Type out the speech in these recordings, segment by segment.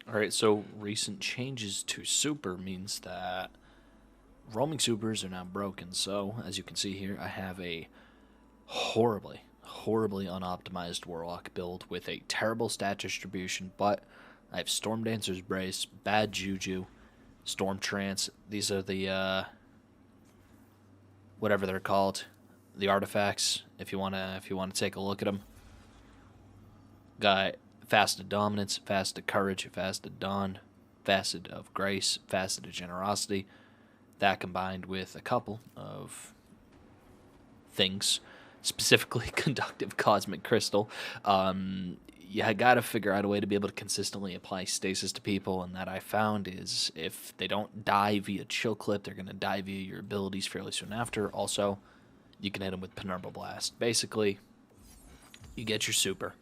Alright, so recent changes to Super means that roaming Supers are now broken. So, as you can see here, I have a horribly unoptimized Warlock build with a terrible stat distribution, but I have Storm Dancer's Brace, Bad Juju, Storm Trance. These are the, whatever they're called, the artifacts, if you wanna take a look at them. Got Facet Dominance, Facet Courage, Facet Dawn, Facet of Grace, Facet of Generosity. That combined with a couple of things, specifically Conductive Cosmic Crystal. You got to figure out a way to be able to consistently apply stasis to people, and that I found is if they don't die via Chill Clip, they're going to die via your abilities fairly soon after. Also, you can hit them with Penumbra Blast. Basically, you get your super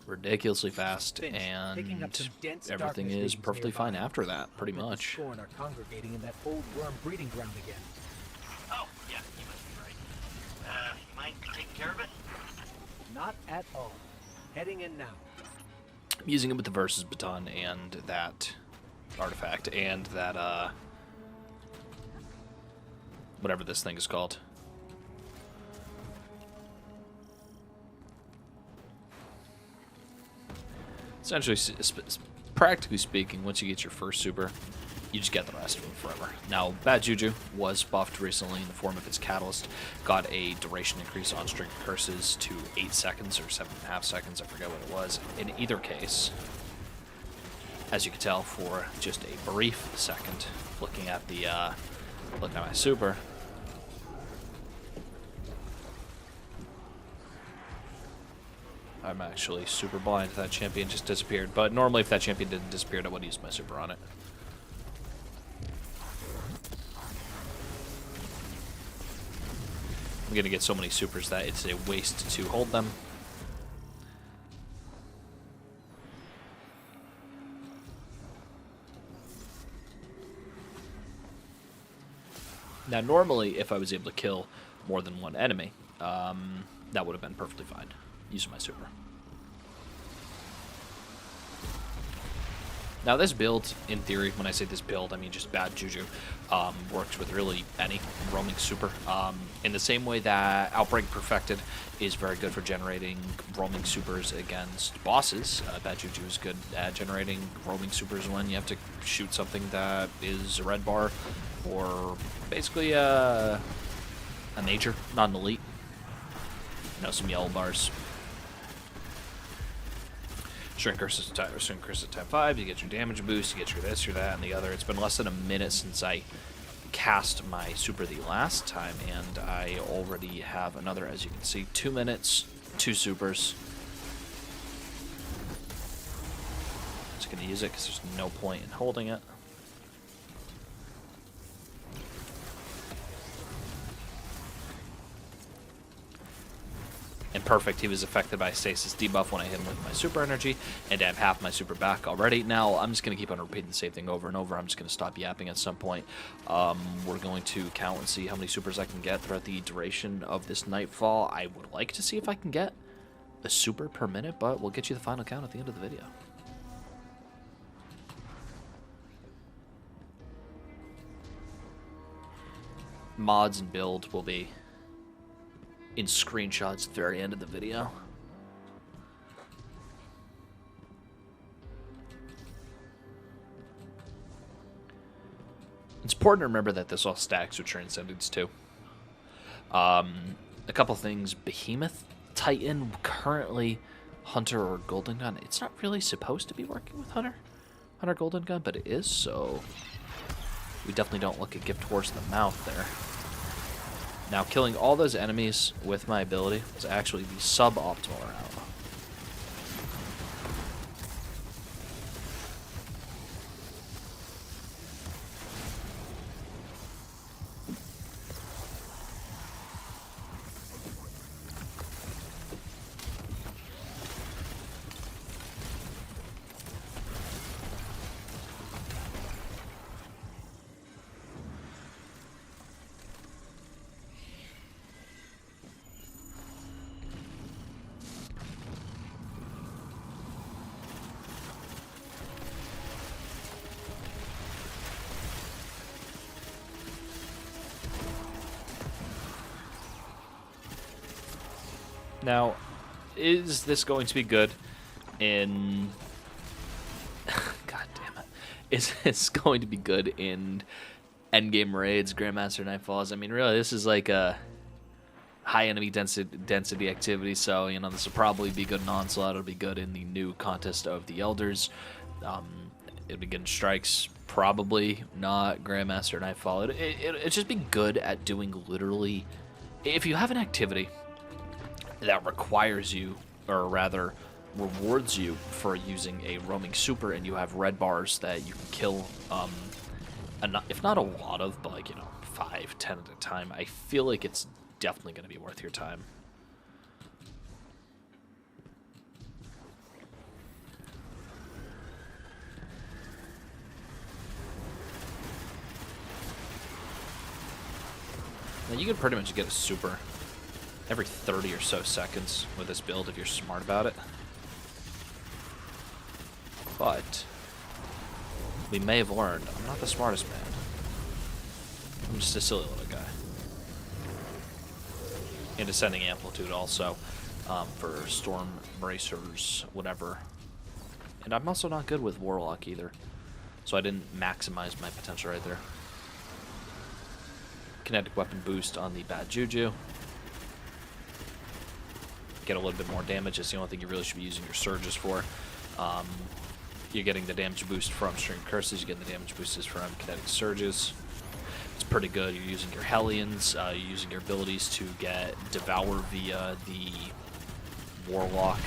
ridiculously fast, and everything is perfectly fine after that, pretty much. Scorn are congregating in that old worm breeding ground again. Oh, yeah, you must be right. You mind taking care of it? Not at all. Heading in now. I'm using it with the Versus Baton and that artifact and that, whatever this thing is called. Essentially, practically speaking, once you get your first super, you just get the rest of them forever. Now, Bad Juju was buffed recently in the form of its Catalyst. Got a duration increase on String of Curses to 8 seconds or 7.5 seconds, I forget what it was. In either case, as you can tell, for just a brief second, looking at my super, I'm actually super blind. That champion just disappeared. But normally if that champion didn't disappear, I would use my super on it. I'm going to get so many supers that it's a waste to hold them. Now normally if I was able to kill more than one enemy, that would have been perfectly fine using my super. Now this build, in theory, when I say this build, I mean just Bad Juju, works with really any roaming super. In the same way that Outbreak Perfected is very good for generating roaming supers against bosses, Bad Juju is good at generating roaming supers when you have to shoot something that is a red bar, or basically a major, not an elite. You know, some yellow bars. Shrink Curse at type 5, you get your damage boost, you get your this, your that, and the other. It's been less than a minute since I cast my super the last time, and I already have another, as you can see, 2 minutes, 2 supers. Just going to use it because there's no point in holding it. And perfect, he was affected by stasis debuff when I hit him with my super energy, and I have half my super back already. Now, I'm just going to keep on repeating the same thing over and over. I'm just going to stop yapping at some point. We're going to count and see how many supers I can get throughout the duration of this Nightfall. I would like to see if I can get a super per minute, but we'll get you the final count at the end of the video. Mods and build will be in screenshots at the very end of the video. It's important to remember that this all stacks with Transcendence too. A couple things. Behemoth, Titan, currently Hunter or Golden Gun. It's not really supposed to be working with Hunter Golden Gun, but it is, so we definitely don't look a gift horse in the mouth there. Now, killing all those enemies with my ability is actually the suboptimal route. Now, is this going to be good in... God damn it. Is this going to be good in endgame raids, Grandmaster Nightfalls? I mean, really, this is like a high enemy density activity, so, you know, this will probably be good in Onslaught. It'll be good in the new Contest of the Elders. It'll be good in Strikes, probably not Grandmaster Nightfall. It'll just be good at doing literally... If you have an activity that requires you, or rather rewards you for using a roaming super, and you have red bars that you can kill, if not a lot of, but like, you know, 5, 10 at a time, I feel like it's definitely going to be worth your time. Now you can pretty much get a super every 30 or so seconds with this build if you're smart about it. But we may have learned I'm not the smartest man. I'm just a silly little guy. And Descending Amplitude also for Storm Bracers, whatever. And I'm also not good with Warlock either, so I didn't maximize my potential right there. Kinetic Weapon boost on the Bad Juju. Get a little bit more damage. It's the only thing you really should be using your Surges for. You're getting the damage boost from String Curses. You're getting the damage boosts from Kinetic Surges. It's pretty good. You're using your Hellions. You're using your abilities to get Devour via the Warlock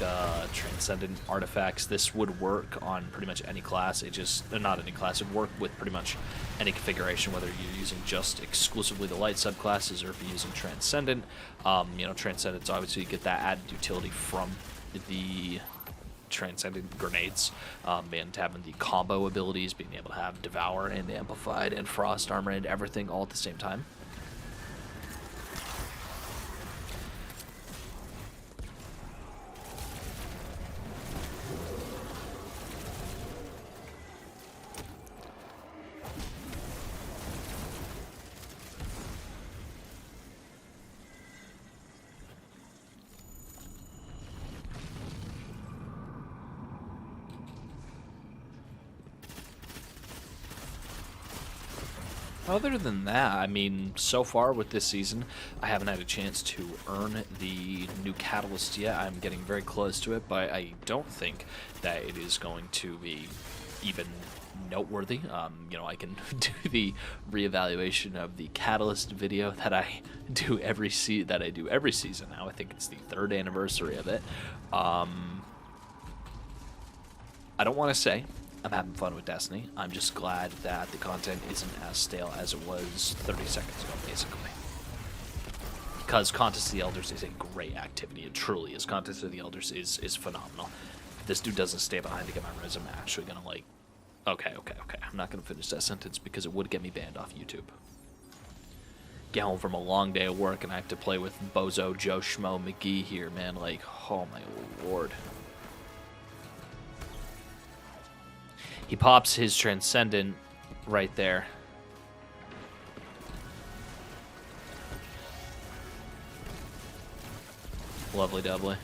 Transcendent artifacts. This would work on pretty much any class. It just, not any class, it would work with pretty much any configuration, whether you're using just exclusively the light subclasses or if you're using Transcendent. You know, Transcendent's obviously you get that added utility from the Transcendent grenades, and having the combo abilities, being able to have Devour and Amplified and Frost Armor and everything all at the same time. Other than that, I mean, so far with this season, I haven't had a chance to earn the new Catalyst yet. I'm getting very close to it, but I don't think that it is going to be even noteworthy. You know, I can do the reevaluation of the Catalyst video that I do every season now. I think it's the 3rd anniversary of it. I don't want to say I'm having fun with Destiny. I'm just glad that the content isn't as stale as it was 30 seconds ago, basically. Because Contest of the Elders is a great activity. It truly is. Contest of the Elders is phenomenal. If this dude doesn't stay behind to get my res, I'm actually going to, like... Okay. I'm not going to finish that sentence because it would get me banned off YouTube. Get home from a long day of work and I have to play with Bozo, Joe Schmo, McGee here, man. Like, oh my lord. He pops his Transcendent right there. Lovely doubly.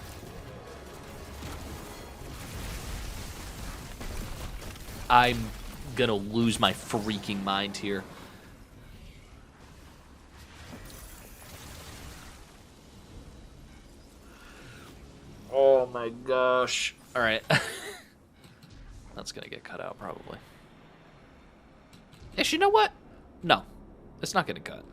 I'm gonna lose my freaking mind here. Oh my gosh. Alright. That's gonna get cut out, probably. Yes, you know what? No. It's not gonna cut.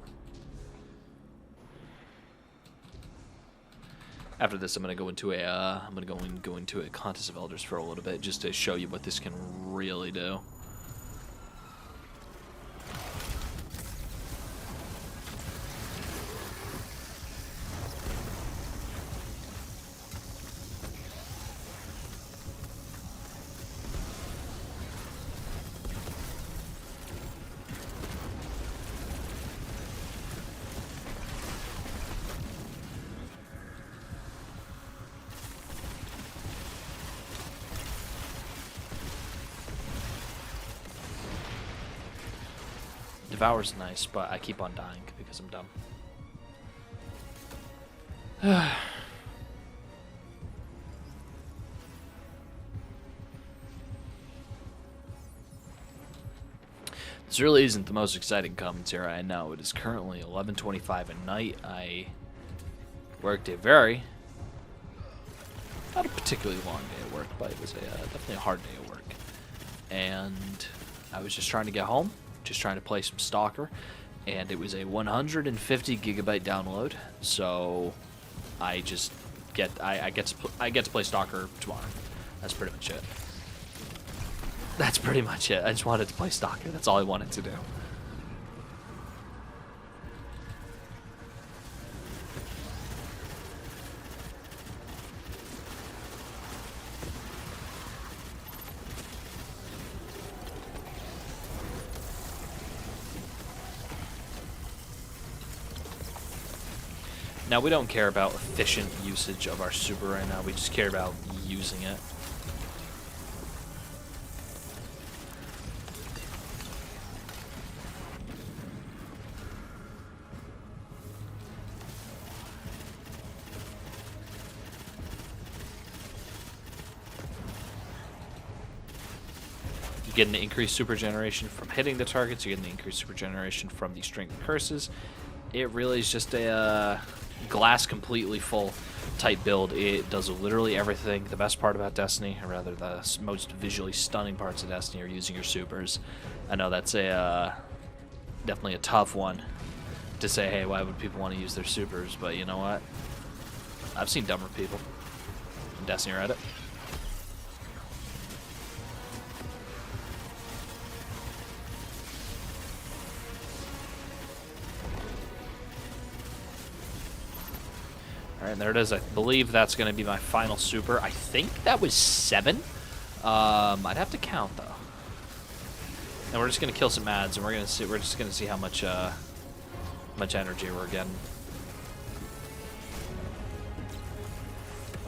After this, I'm gonna go into a Contest of Elders for a little bit, just to show you what this can really do. Devour's nice, but I keep on dying because I'm dumb. This really isn't the most exciting commentary, I know. It is currently 11:25 at night. I worked a not a particularly long day at work, but it was definitely a hard day at work. And I was just trying to get home, just trying to play some Stalker, and it was a 150 gigabyte download. So I just get to play Stalker tomorrow. That's pretty much it. That's pretty much it. I just wanted to play Stalker. That's all I wanted to do. Now, we don't care about efficient usage of our super right now. We just care about using it. You get an increased super generation from hitting the targets. You get an increased super generation from the strength curses. It really is just a glass completely full type build. It does literally everything. The best part about Destiny, or rather the most visually stunning parts of Destiny, are using your supers. I know that's definitely a tough one to say, hey, why would people want to use their supers? But you know what? I've seen dumber people in Destiny Reddit. Alright, and there it is. I believe that's going to be my final super. I think that was 7. I'd have to count, though. And we're just going to kill some ads, and we're just going to see how much energy we're getting.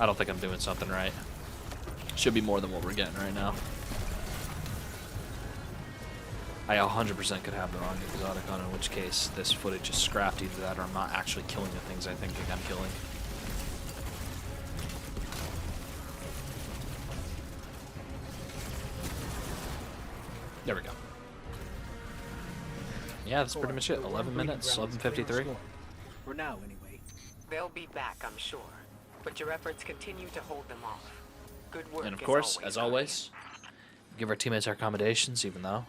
I don't think I'm doing something right. Should be more than what we're getting right now. I 100% could have the wrong exotic on, in which case this footage is scrapped. Either that or I'm not actually killing the things I think I'm killing. There we go. Yeah, that's pretty much it. 11 minutes, 11:53. For now, anyway. They'll be back, I'm sure. But your efforts continue to hold them off. Good work. And of course, as always, give our teammates our accommodations, even though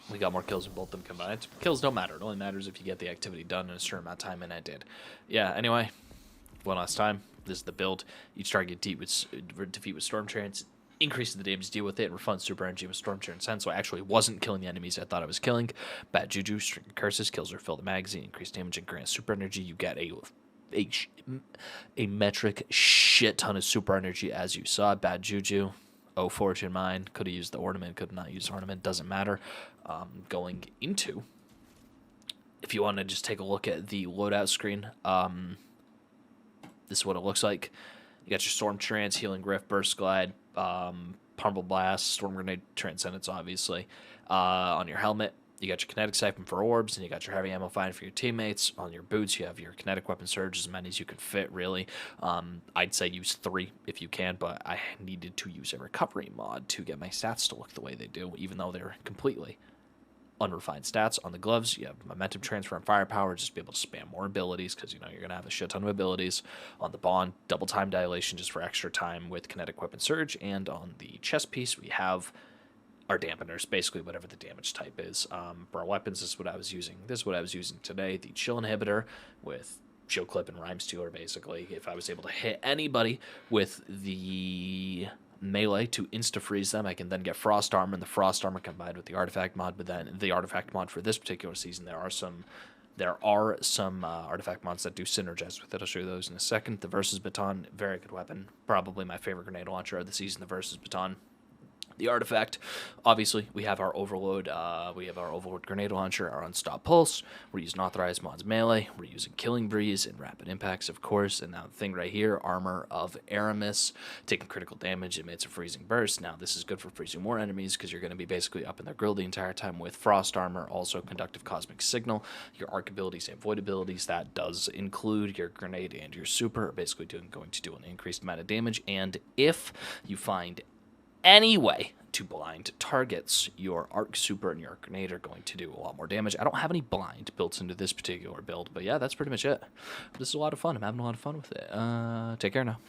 we got more kills than both of them combined. Kills don't matter. It only matters if you get the activity done in a certain amount of time, and I did. Yeah, anyway, one last time. This is the build. Each target defeat with Storm Chariots increases the damage deal with it, and refunds super energy with Storm Chariot Sense, so I actually wasn't killing the enemies I thought I was killing. Bad Juju, String of Curses, kills or fill the magazine, increase damage and grant super energy. You get a metric shit ton of super energy, as you saw. Bad Juju, oh fortune mine, could have used the ornament, could have not used the ornament, doesn't matter. Going into, if you want to just take a look at the loadout screen, this is what it looks like. You got your Storm Trance, Healing Rift, Burst Glide, Pummel Blast, Storm Grenade, Transcendence, obviously. On your helmet, you got your Kinetic Siphon for orbs, and you got your Heavy Ammo Find for your teammates. On your boots, you have your Kinetic Weapon Surge, as many as you can fit, really. I'd say use 3 if you can, but I needed to use a recovery mod to get my stats to look the way they do, even though they're completely unrefined stats. On the gloves, you have momentum transfer and firepower, just be able to spam more abilities, because you know you're going to have a shit ton of abilities. On the bond, double time dilation just for extra time with Kinetic Weapon Surge. And on the chest piece, we have our dampeners, basically whatever the damage type is. For our weapons, this is what I was using. This is what I was using today, the Chill Inhibitor with Shield Clip and Rhyme Stealer, basically. If I was able to hit anybody with the melee to insta-freeze them, I can then get Frost Armor, and the Frost Armor combined with the Artifact mod. But then the Artifact mod for this particular season, there are some Artifact mods that do synergize with it. I'll show you those in a second. The Versus Baton, very good weapon. Probably my favorite grenade launcher of the season, the Versus Baton. The Artifact, obviously, we have our Overload. We have our Overload grenade launcher, our Unstop Pulse. We're using Authorized Mods melee. We're using Killing Breeze and Rapid Impacts, of course. And now the thing right here, Armor of Aramis, taking critical damage, emits a freezing burst. Now this is good for freezing more enemies, because you're going to be basically up in their grill the entire time with Frost Armor. Also Conductive Cosmic Signal, your arc abilities and void abilities. That does include your grenade and your super, are basically going to do an increased amount of damage. And if you find any way to blind targets. Your Arc Super and your Arc Grenade are going to do a lot more damage. I don't have any blind built into this particular build, but yeah, that's pretty much it. This is a lot of fun. I'm having a lot of fun with it. Take care now.